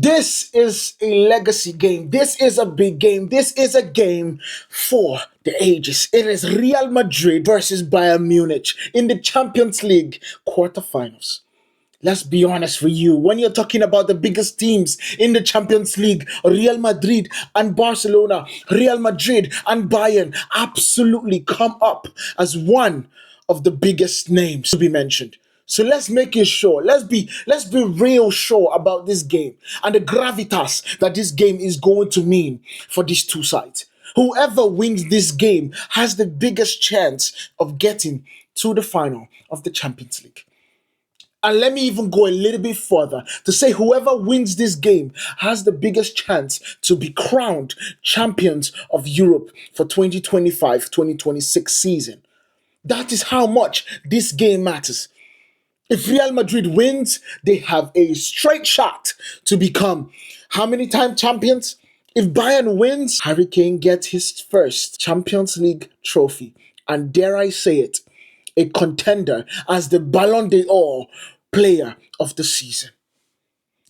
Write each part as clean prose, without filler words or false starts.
This is a legacy game. This is a big game. This is a game for the ages. It is Real Madrid versus Bayern Munich in the Champions League quarterfinals. Let's be honest with you. When you're talking about the biggest teams in the Champions League, Real Madrid and Barcelona, Real Madrid and Bayern absolutely come up as one of the biggest names to be mentioned. So let's make it sure. Let's be real sure about this game and the gravitas that this game is going to mean for these two sides. Whoever wins this game has the biggest chance of getting to the final of the Champions League. And let me even go a little bit further to say whoever wins this game has the biggest chance to be crowned champions of Europe for 2025-2026 season. That is how much this game matters. If Real Madrid wins, they have a straight shot to become how many time champions? If Bayern wins, Harry Kane gets his first Champions League trophy. And dare I say it, a contender as the Ballon d'Or player of the season.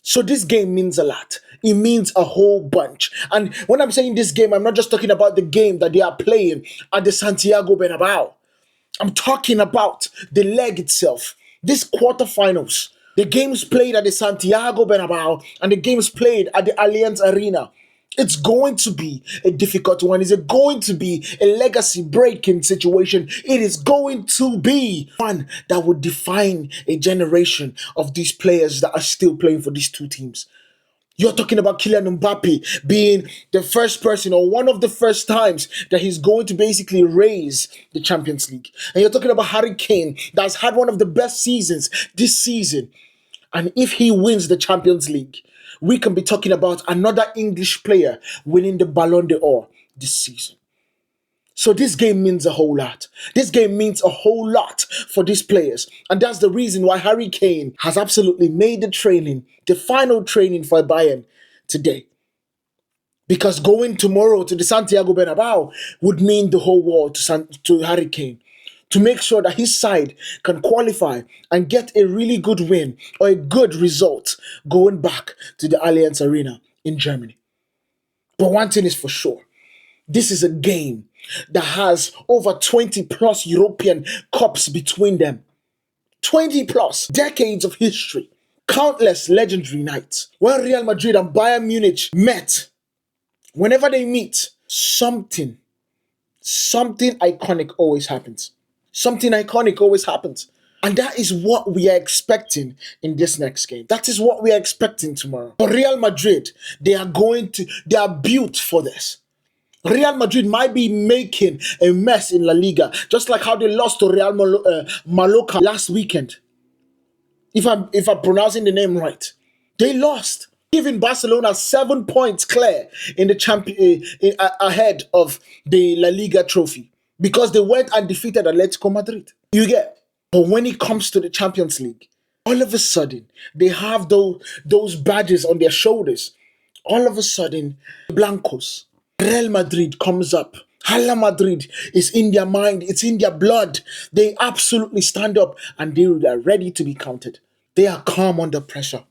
So this game means a lot. It means a whole bunch. And when I'm saying this game, I'm not just talking about the game that they are playing at the Santiago Bernabéu. I'm talking about the leg itself. This quarterfinals, the games played at the Santiago Bernabéu and the games played at the Allianz Arena. It's going to be a difficult one. It's going to be a legacy-breaking situation. It is going to be one that would define a generation of these players that are still playing for these two teams. You're talking about Kylian Mbappe being the first person or one of the first times that he's going to basically raise the Champions League. And you're talking about Harry Kane that's had one of the best seasons this season. And if he wins the Champions League, we can be talking about another English player winning the Ballon d'Or this season. So this game means a whole lot. This game means a whole lot for these players. And that's the reason why Harry Kane has absolutely made the final training for Bayern today. Because going tomorrow to the Santiago Bernabéu would mean the whole world to Harry Kane. To make sure that his side can qualify and get a really good win or a good result going back to the Allianz Arena in Germany. But one thing is for sure. This is a game that has over 20 plus European Cups between them. 20 plus decades of history. Countless legendary nights. When Real Madrid and Bayern Munich met, whenever they meet, something iconic always happens. Something iconic always happens. And that is what we are expecting in this next game. That is what we are expecting tomorrow. For Real Madrid, they are built for this. Real Madrid might be making a mess in La Liga, just like how they lost to Real Mallorca last weekend. If I'm pronouncing the name right. They lost, giving Barcelona 7 points clear in the ahead of the La Liga trophy because they went and defeated Atletico Madrid. You get? But when it comes to the Champions League, all of a sudden, they have those badges on their shoulders. All of a sudden, Blancos. Real Madrid comes up. Hala Madrid is in their mind. It's in their blood. They absolutely stand up and they are ready to be counted. They are calm under pressure.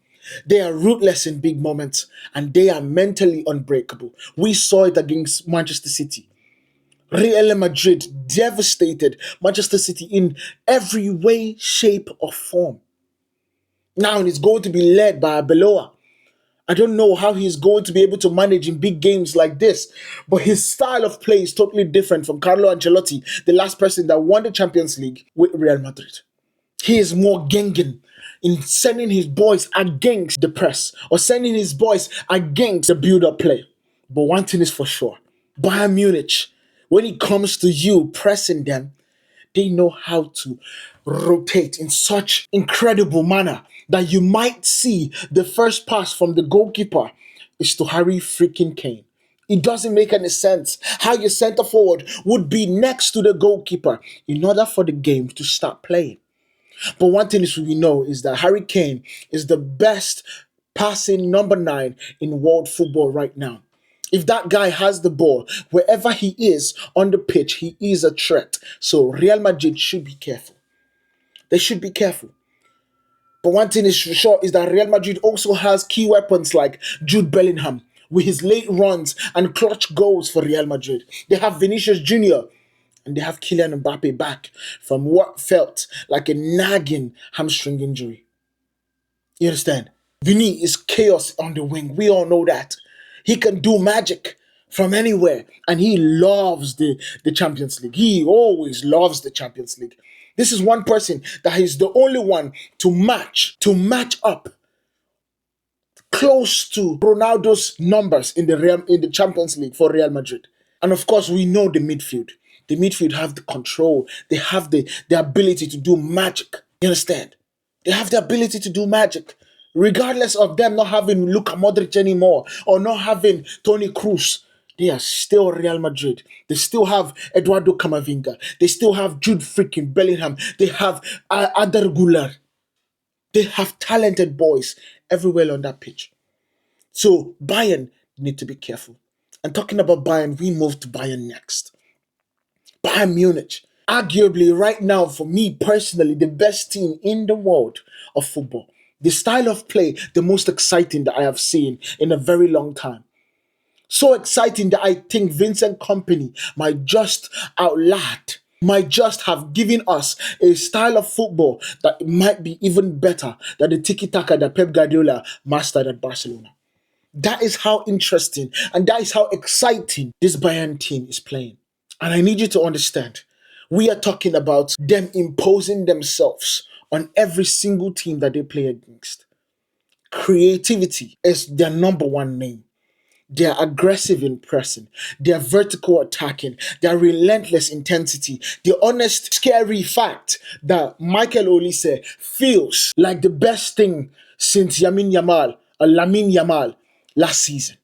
They are ruthless in big moments and they are mentally unbreakable. We saw it against Manchester City. Real Madrid devastated Manchester City in every way, shape, or form. Now it's going to be led by Arbeloa. I don't know how he's going to be able to manage in big games like this, but his style of play is totally different from Carlo Ancelotti, the last person that won the Champions League with Real Madrid. He is more Gengen in sending his boys against the press or sending his boys against the build-up play. But one thing is for sure, Bayern Munich, when it comes to you pressing them, they know how to rotate in such incredible manner that you might see the first pass from the goalkeeper is to Harry freaking Kane. It doesn't make any sense how your center forward would be next to the goalkeeper in order for the game to start playing. But one thing is we know is that Harry Kane is the best passing number 9 in world football right now. If that guy has the ball, wherever he is on the pitch, he is a threat. So Real Madrid should be careful. They should be careful. But one thing is for sure is that Real Madrid also has key weapons like Jude Bellingham with his late runs and clutch goals for Real Madrid. They have Vinícius Jr. and they have Kylian Mbappe back from what felt like a nagging hamstring injury. You understand? Vini is chaos on the wing. We all know that. He can do magic from anywhere. And he loves the Champions League. He always loves the Champions League. This is one person that is the only one to match up close to Ronaldo's numbers in the Champions League for Real Madrid. And of course, we know the midfield. The midfield have the control. They have the ability to do magic. You understand? They have the ability to do magic. Regardless of them not having Luka Modric anymore or not having Toni Kroos, they are still Real Madrid. They still have Eduardo Camavinga. They still have Jude freaking Bellingham. They have Adar Guler. They have talented boys everywhere on that pitch. So Bayern need to be careful. And talking about Bayern, we move to Bayern next. Bayern Munich, arguably right now for me personally, the best team in the world of football. The style of play, the most exciting that I have seen in a very long time. So exciting that I think Vincent Kompany might just have given us a style of football that might be even better than the tiki-taka that Pep Guardiola mastered at Barcelona. That is how interesting and that is how exciting this Bayern team is playing. And I need you to understand, we are talking about them imposing themselves on every single team that they play against. Creativity is their number one name. They're aggressive in pressing, they're vertical attacking, their relentless intensity, the honest, scary fact that Michael Olise feels like the best thing since Lamine Yamal last season.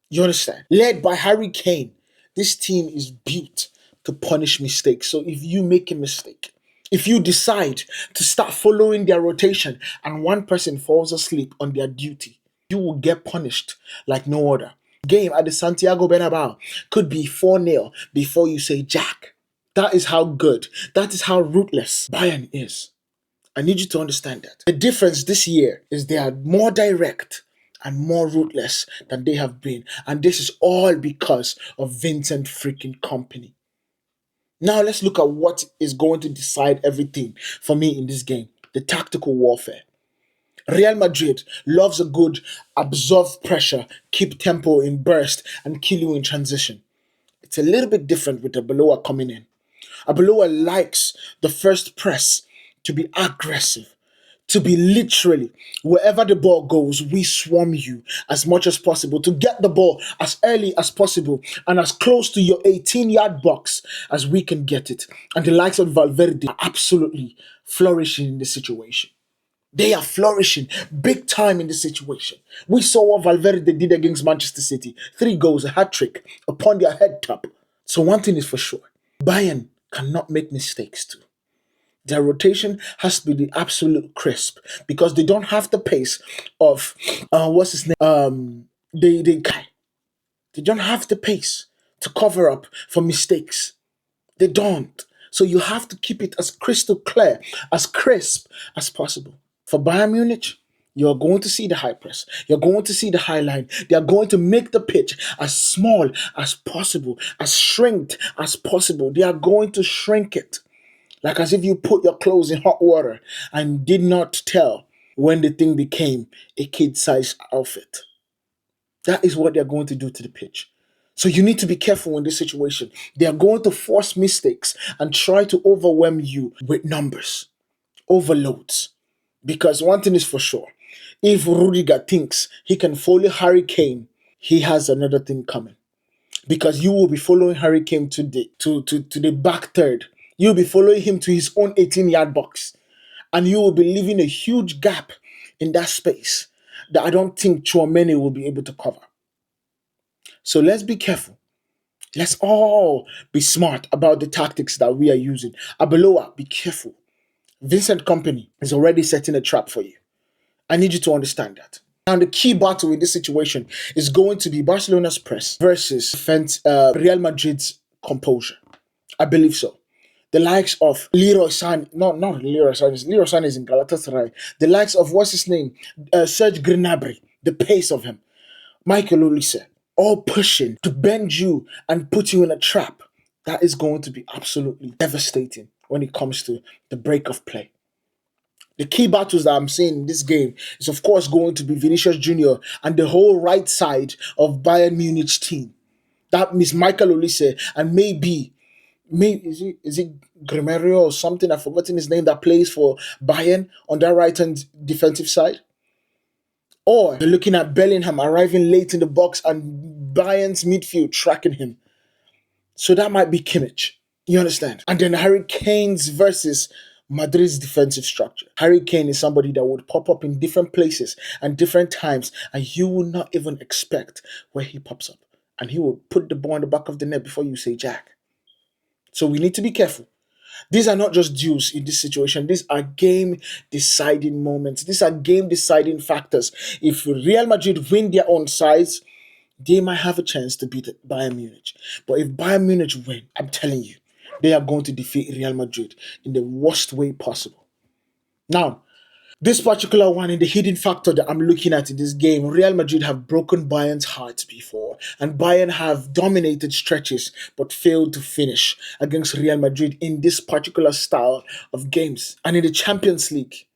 You understand? Led by Harry Kane, this team is built to punish mistakes. So if you make a mistake, if you decide to start following their rotation and one person falls asleep on their duty, you will get punished like no other. Game at the Santiago Bernabeu could be 4-0 before you say jack. That is how good, that is how ruthless Bayern is. I need you to understand that. The difference this year is they are more direct and more ruthless than they have been. And this is all because of Vincent freaking Kompany. Now let's look at what is going to decide everything for me in this game. The tactical warfare. Real Madrid loves a good absorb pressure, keep tempo in burst, and kill you in transition. It's a little bit different with Arbeloa coming in. Arbeloa likes the first press to be aggressive, to be literally, wherever the ball goes, we swarm you as much as possible, to get the ball as early as possible and as close to your 18-yard box as we can get it. And the likes of Valverde are absolutely flourishing in this situation. They are flourishing big time in this situation. We saw what Valverde did against Manchester City. 3 goals, a hat-trick upon their head top. So one thing is for sure, Bayern cannot make mistakes too. Their rotation has to be the absolute crisp because they don't have the pace of what's his name? They don't have the pace to cover up for mistakes. They don't. So you have to keep it as crystal clear, as crisp as possible. For Bayern Munich, you're going to see the high press. You're going to see the high line. They are going to make the pitch as small as possible, as shrinked as possible. They are going to shrink it. Like as if you put your clothes in hot water and did not tell when the thing became a kid-sized outfit. That is what they're going to do to the pitch. So you need to be careful in this situation. They are going to force mistakes and try to overwhelm you with numbers, overloads. Because one thing is for sure, if Rudiger thinks he can follow Harry Kane, he has another thing coming. Because you will be following Harry Kane to the back third. You'll be following him to his own 18-yard box. And you will be leaving a huge gap in that space that I don't think Tchouaméni will be able to cover. So let's be careful. Let's all be smart about the tactics that we are using. Arbeloa, be careful. Vincent Kompany is already setting a trap for you. I need you to understand that. And the key battle in this situation is going to be Barcelona's press versus Real Madrid's composure. I believe so. the likes of Leroy San, not Leroy San, Leroy San is in Galatasaray. The likes of what's his name, Serge Gnabry, the pace of him, Michael Olise, all pushing to bend you and put you in a trap. That is going to be absolutely devastating when it comes to the break of play. The key battles that I'm seeing in this game is, of course, going to be Vinícius Jr. and the whole right side of Bayern Munich's team. That means Michael Olise and maybe is it Grimerio or something? I've forgotten his name, that plays for Bayern on that right hand defensive side. Or you're looking at Bellingham arriving late in the box and Bayern's midfield tracking him. So that might be Kimmich. You understand? And then Harry Kane's versus Madrid's defensive structure. Harry Kane is somebody that would pop up in different places and different times, and you will not even expect where he pops up. And he will put the ball in the back of the net before you say jack. So we need to be careful. These are not just duels in this situation. These are game deciding moments. These are game deciding factors. If Real Madrid win their own sides, they might have a chance to beat Bayern Munich. But if Bayern Munich win, I'm telling you, they are going to defeat Real Madrid in the worst way possible. Now, this particular one, in the hidden factor that I'm looking at in this game, Real Madrid have broken Bayern's hearts before, and Bayern have dominated stretches but failed to finish against Real Madrid in this particular style of games. And in the Champions League,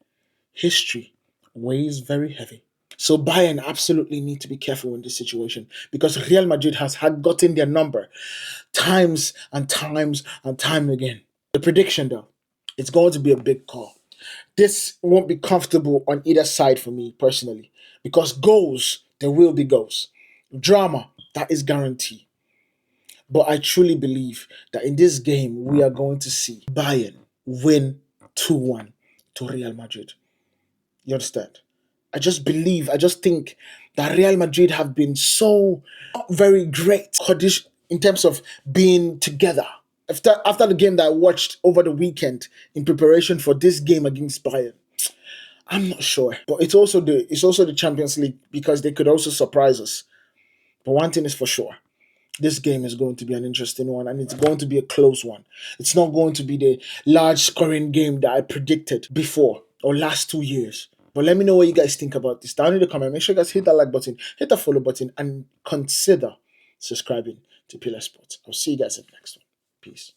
history weighs very heavy. So Bayern absolutely need to be careful in this situation because Real Madrid had gotten their number times and times and time again. The prediction, though, it's going to be a big call. This won't be comfortable on either side for me personally because goals, there will be goals. Drama, that is guaranteed. But I truly believe that in this game, we are going to see Bayern win 2-1 to Real Madrid. You understand? I just think that Real Madrid have been so very great in terms of being together. After the game that I watched over the weekend in preparation for this game against Bayern, I'm not sure. But it's also the Champions League because they could also surprise us. But one thing is for sure. This game is going to be an interesting one and it's going to be a close one. It's not going to be the large scoring game that I predicted before or last 2 years. But let me know what you guys think about this down in the comment. Make sure you guys hit that like button, hit the follow button, and consider subscribing to Pillar Sports. I'll see you guys in the next one. Peace.